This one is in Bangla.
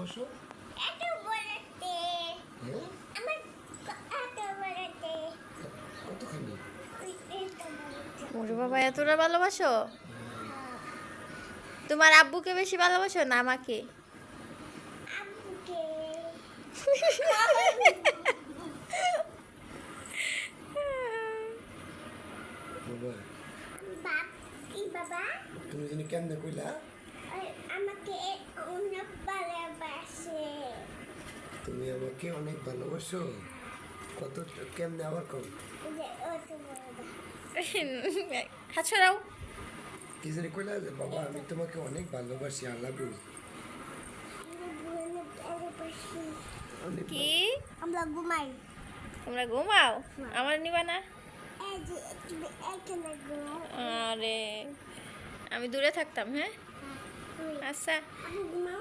ভালোবাসো? এত বড়তে হ্যাঁ, আমার এত বড়তে কতখানি? ওরে বাবা, এতটা ভালোবাসো? তোমার আব্বুকে বেশি ভালোবাসো না আমাকে? আব্বুকে বাবা, বাপ কি বাবা তুমি জানি কেমনে কইলা? আমাকে অনেক ভালোবাসে তুমি আমাকে অনেক ভালোবাসো? কত কেমনে আবার কম? যে অত বড় হাত ছড়াও। কি জানি কইলা যে বাবা আমি তোমাকে অনেক ভালোবাসি, আই লাভ ইউ। অনেক কি আমরা ঘুমাই তোমরা ঘুমাও? আমার নিবা না? এই যে তুমি এখানে ঘুমাও আরে আমি দূরে থাকতাম। হ্যাঁ, আচ্ছা। আপনি ঘুমাও